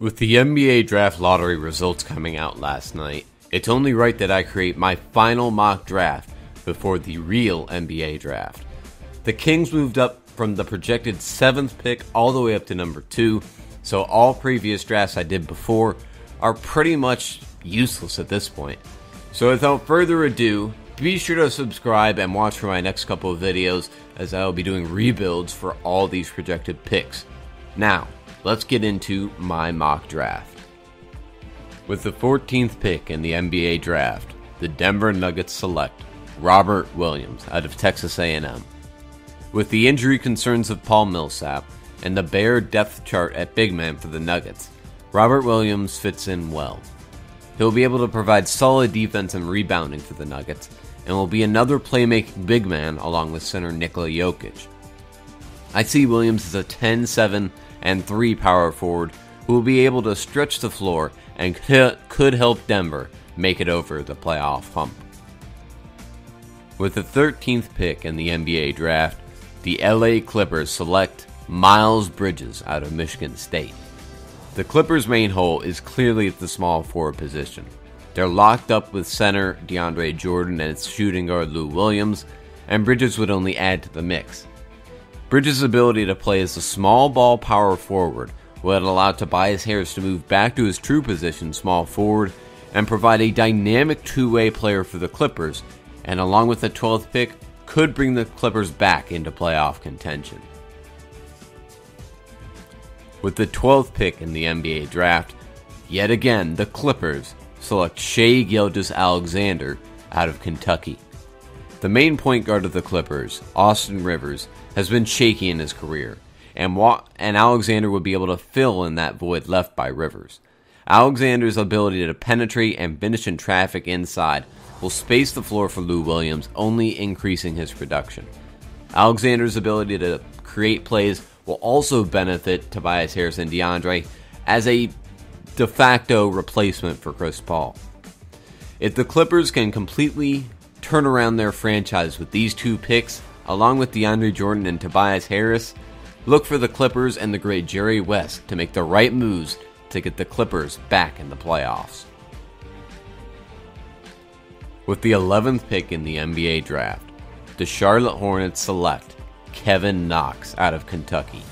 With the NBA draft lottery results coming out last night, it's only right that I create my final mock draft before the real NBA draft. The Kings moved up from the projected 7th pick all the way up to number 2, so all previous drafts I did before are pretty much useless at this point. So without further ado, be sure to subscribe and watch for my next couple of videos, as I will be doing rebuilds for all these projected picks. Now, let's get into my mock draft. With the 14th pick in the NBA draft, the Denver Nuggets select Robert Williams out of Texas A&M. With the injury concerns of Paul Millsap and the bare depth chart at big man for the Nuggets, Robert Williams fits in well. He'll be able to provide solid defense and rebounding for the Nuggets, and will be another playmaking big man along with center Nikola Jokic. I see Williams as a 10-7 and 3 power forward who will be able to stretch the floor and could help Denver make it over the playoff hump. With the 13th pick in the NBA draft, the LA Clippers select Mikael Bridges out of Michigan State. The Clippers' main hole is clearly at the small forward position. They're locked up with center DeAndre Jordan and shooting guard Lou Williams, and Bridges would only add to the mix. Bridges' ability to play as a small ball power forward would allow Tobias Harris to move back to his true position, small forward, and provide a dynamic two-way player for the Clippers, and along with the 12th pick, could bring the Clippers back into playoff contention. With the 12th pick in the NBA draft, yet again the Clippers select Shai Alexander out of Kentucky. The main point guard of the Clippers, Austin Rivers, has been shaky in his career, and Alexander would be able to fill in that void left by Rivers. Alexander's ability to penetrate and finish in traffic inside will space the floor for Lou Williams, only increasing his production. Alexander's ability to create plays will also benefit Tobias Harris and DeAndre as a de facto replacement for Chris Paul. If the Clippers can completely turn around their franchise with these two picks, along with DeAndre Jordan and Tobias Harris, look for the Clippers and the great Jerry West to make the right moves to get the Clippers back in the playoffs. With the 11th pick in the NBA draft, the Charlotte Hornets select Kevin Knox out of Kentucky.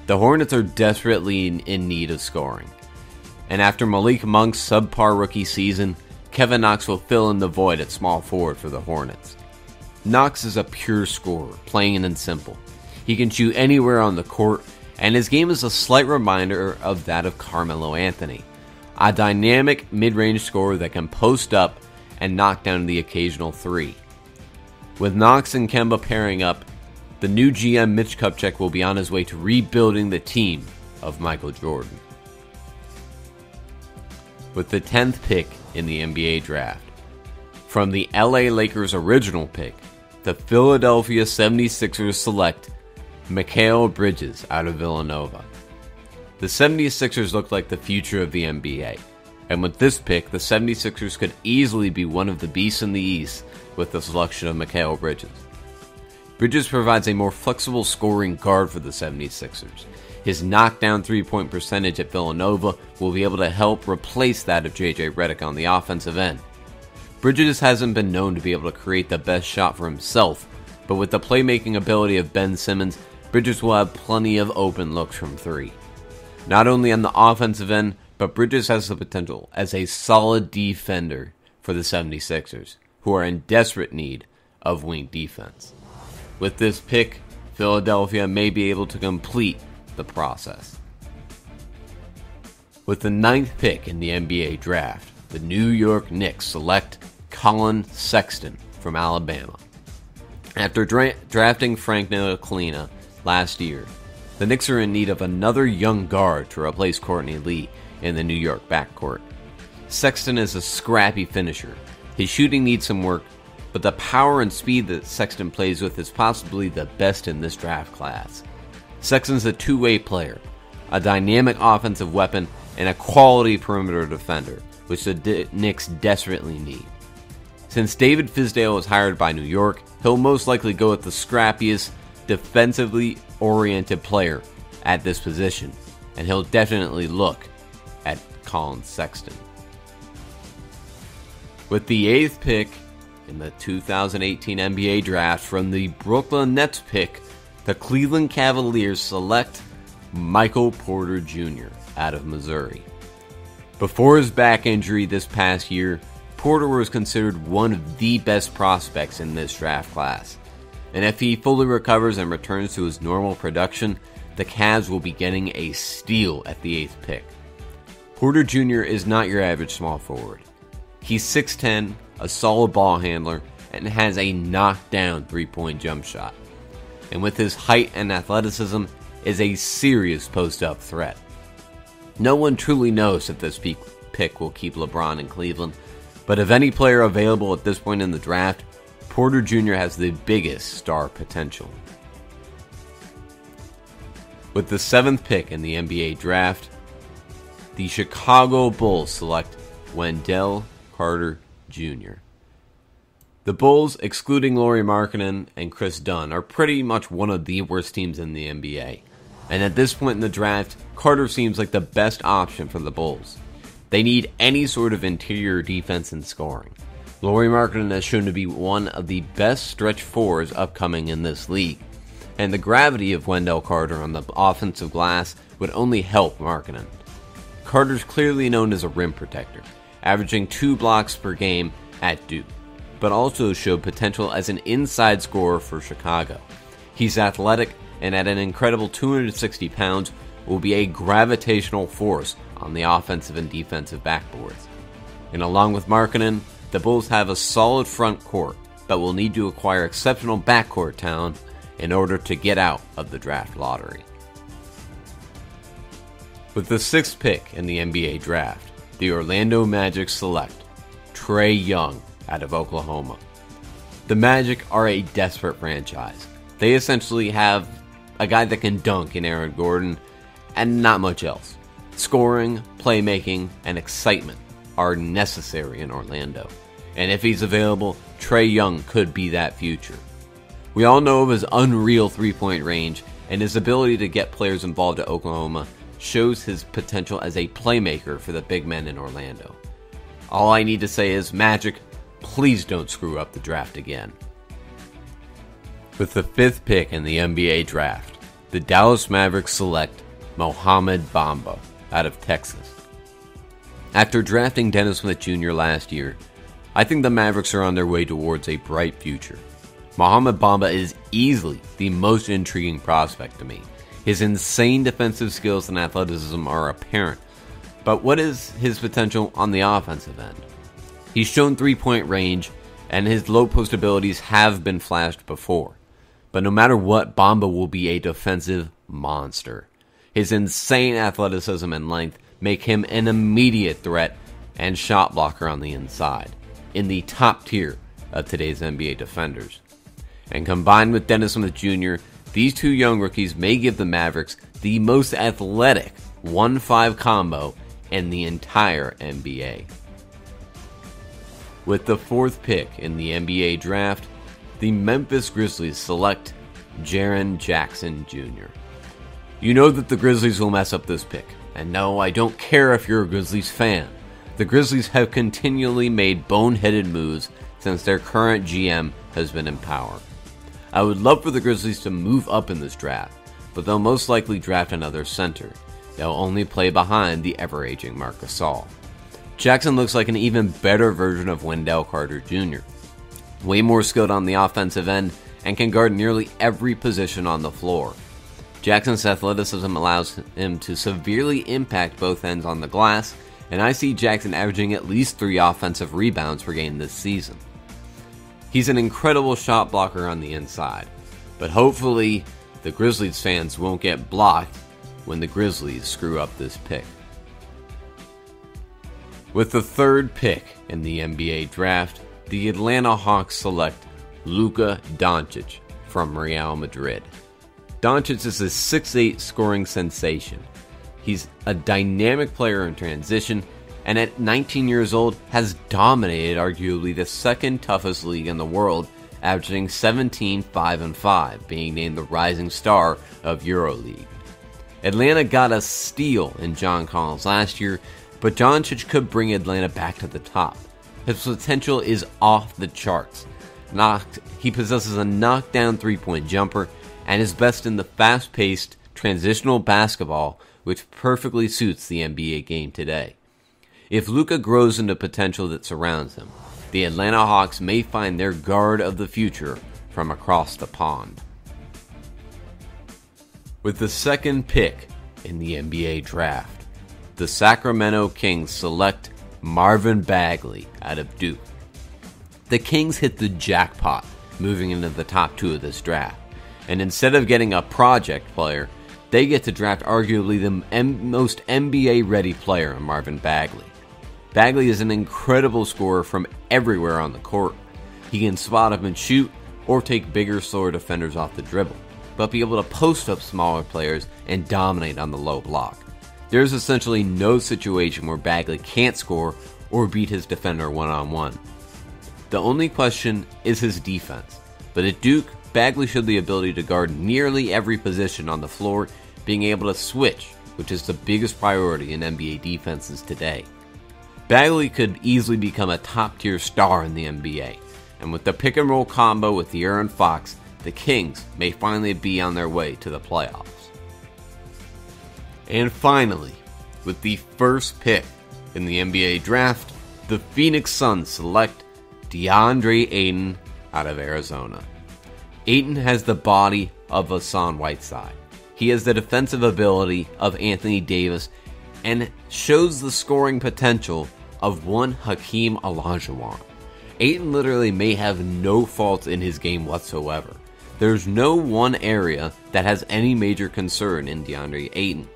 The Hornets are desperately in need of scoring, and after Malik Monk's subpar rookie season, Kevin Knox will fill in the void at small forward for the Hornets. Knox is a pure scorer, plain and simple. He can shoot anywhere on the court, and his game is a slight reminder of that of Carmelo Anthony, a dynamic mid-range scorer that can post up and knock down the occasional three. With Knox and Kemba pairing up, the new GM Mitch Kupchak will be on his way to rebuilding the team of Michael Jordan. With the 10th pick in the NBA draft, from the LA Lakers' original pick, the Philadelphia 76ers select Mikael Bridges out of Villanova. The 76ers look like the future of the NBA, and with this pick, the 76ers could easily be one of the beasts in the East with the selection of Mikael Bridges. Bridges provides a more flexible scoring guard for the 76ers. His knockdown three-point percentage at Villanova will be able to help replace that of JJ Redick on the offensive end. Bridges hasn't been known to be able to create the best shot for himself, but with the playmaking ability of Ben Simmons, Bridges will have plenty of open looks from three. Not only on the offensive end, but Bridges has the potential as a solid defender for the 76ers, who are in desperate need of wing defense. With this pick, Philadelphia may be able to complete the process. With the 9th pick in the NBA draft, the New York Knicks select Collin Sexton from Alabama. After drafting Frank Ntilikina last year, the Knicks are in need of another young guard to replace Courtney Lee in the New York backcourt. Sexton is a scrappy finisher. His shooting needs some work, but the power and speed that Sexton plays with is possibly the best in this draft class. Sexton's a two-way player, a dynamic offensive weapon, and a quality perimeter defender, which the Knicks desperately need. Since David Fizdale was hired by New York, he'll most likely go with the scrappiest, defensively oriented player at this position, and he'll definitely look at Collin Sexton. With the 8th pick in the 2018 NBA Draft from the Brooklyn Nets pick, the Cleveland Cavaliers select Mikael Porter Jr. out of Missouri. Before his back injury this past year, Porter was considered one of the best prospects in this draft class. And if he fully recovers and returns to his normal production, the Cavs will be getting a steal at the 8th pick. Porter Jr. is not your average small forward. He's 6'10", a solid ball handler, and has a knockdown three-point jump shot. And with his height and athleticism, is a serious post-up threat. No one truly knows if this pick will keep LeBron in Cleveland, but of any player available at this point in the draft, Porter Jr. has the biggest star potential. With the 7th pick in the NBA Draft, the Chicago Bulls select Wendell Carter Jr. The Bulls, excluding Lauri Markkanen and Chris Dunn, are pretty much one of the worst teams in the NBA. And at this point in the draft, Carter seems like the best option for the Bulls. They need any sort of interior defense and scoring. Lauri Markkanen has shown to be one of the best stretch fours upcoming in this league, and the gravity of Wendell Carter on the offensive glass would only help Markkanen. Carter's clearly known as a rim protector, averaging 2 blocks per game at Duke, but also showed potential as an inside scorer for Chicago. He's athletic, and at an incredible 260 pounds, will be a gravitational force on the offensive and defensive backboards. And along with Markkanen, the Bulls have a solid front court, but will need to acquire exceptional backcourt talent in order to get out of the draft lottery. With the 6th pick in the NBA Draft, the Orlando Magic select Trey Young out of Oklahoma. The Magic are a desperate franchise. They essentially have a guy that can dunk in Aaron Gordon and not much else. Scoring, playmaking, and excitement are necessary in Orlando. And if he's available, Trey Young could be that future. We all know of his unreal three-point range, and his ability to get players involved at Oklahoma shows his potential as a playmaker for the big men in Orlando. All I need to say is, Magic, please don't screw up the draft again. With the 5th pick in the NBA Draft, the Dallas Mavericks select Mohammad Bamba out of Texas. After drafting Dennis Smith Jr. last year, I think the Mavericks are on their way towards a bright future. Mohammad Bamba is easily the most intriguing prospect to me. His insane defensive skills and athleticism are apparent, but what is his potential on the offensive end? He's shown three-point range, and his low post abilities have been flashed before. But no matter what, Bamba will be a defensive monster. His insane athleticism and length make him an immediate threat and shot blocker on the inside, in the top tier of today's NBA defenders. And combined with Dennis Smith Jr., these two young rookies may give the Mavericks the most athletic 1-5 combo in the entire NBA. With the 4th pick in the NBA Draft, the Memphis Grizzlies select Jaren Jackson Jr. You know that the Grizzlies will mess up this pick, and no, I don't care if you're a Grizzlies fan. The Grizzlies have continually made boneheaded moves since their current GM has been in power. I would love for the Grizzlies to move up in this draft, but they'll most likely draft another center. They'll only play behind the ever-aging Marc Gasol. Jackson looks like an even better version of Wendell Carter Jr. Way more skilled on the offensive end and can guard nearly every position on the floor. Jackson's athleticism allows him to severely impact both ends on the glass, and I see Jackson averaging at least 3 offensive rebounds per game this season. He's an incredible shot blocker on the inside, but hopefully the Grizzlies fans won't get blocked when the Grizzlies screw up this pick. With the 3rd pick in the NBA Draft, the Atlanta Hawks select Luka Doncic from Real Madrid. Doncic is a 6'8" scoring sensation. He's a dynamic player in transition, and at 19 years old has dominated arguably the second toughest league in the world, averaging 17, 5, and 5, being named the rising star of EuroLeague. Atlanta got a steal in John Collins last year, but Doncic could bring Atlanta back to the top. His potential is off the charts. He possesses a knockdown three-point jumper and is best in the fast-paced, transitional basketball, which perfectly suits the NBA game today. If Luka grows into potential that surrounds him, the Atlanta Hawks may find their guard of the future from across the pond. With the second pick in the NBA draft, the Sacramento Kings select Marvin Bagley out of Duke. The Kings hit the jackpot moving into the top 2 of this draft, and instead of getting a project player, they get to draft arguably the most NBA-ready player in Marvin Bagley. Bagley is an incredible scorer from everywhere on the court. He can spot up and shoot, or take bigger, slower defenders off the dribble, but be able to post up smaller players and dominate on the low block. There's essentially no situation where Bagley can't score or beat his defender one-on-one. The only question is his defense, but at Duke, Bagley showed the ability to guard nearly every position on the floor, being able to switch, which is the biggest priority in NBA defenses today. Bagley could easily become a top-tier star in the NBA, and with the pick-and-roll combo with De'Aaron Fox, the Kings may finally be on their way to the playoffs. And finally, with the first pick in the NBA draft, the Phoenix Suns select DeAndre Ayton out of Arizona. Ayton has the body of Hassan Whiteside. He has the defensive ability of Anthony Davis and shows the scoring potential of one Hakeem Olajuwon. Ayton literally may have no faults in his game whatsoever. There's no one area that has any major concern in DeAndre Ayton.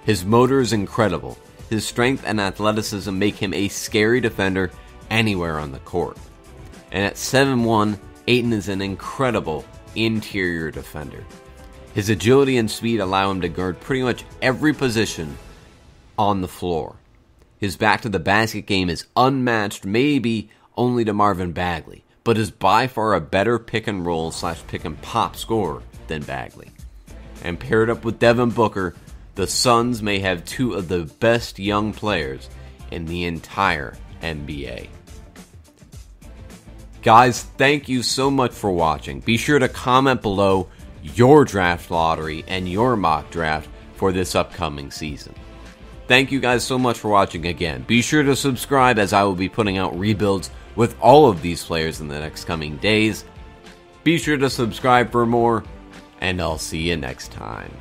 His motor is incredible. His strength and athleticism make him a scary defender anywhere on the court. And at 7'1", Ayton is an incredible interior defender. His agility and speed allow him to guard pretty much every position on the floor. His back-to-the-basket game is unmatched, maybe only to Marvin Bagley, but is by far a better pick-and-roll / pick-and-pop scorer than Bagley. And paired up with Devin Booker, the Suns may have 2 of the best young players in the entire NBA. Guys, thank you so much for watching. Be sure to comment below your draft lottery and your mock draft for this upcoming season. Thank you guys so much for watching again. Be sure to subscribe as I will be putting out rebuilds with all of these players in the next coming days. Be sure to subscribe for more, and I'll see you next time.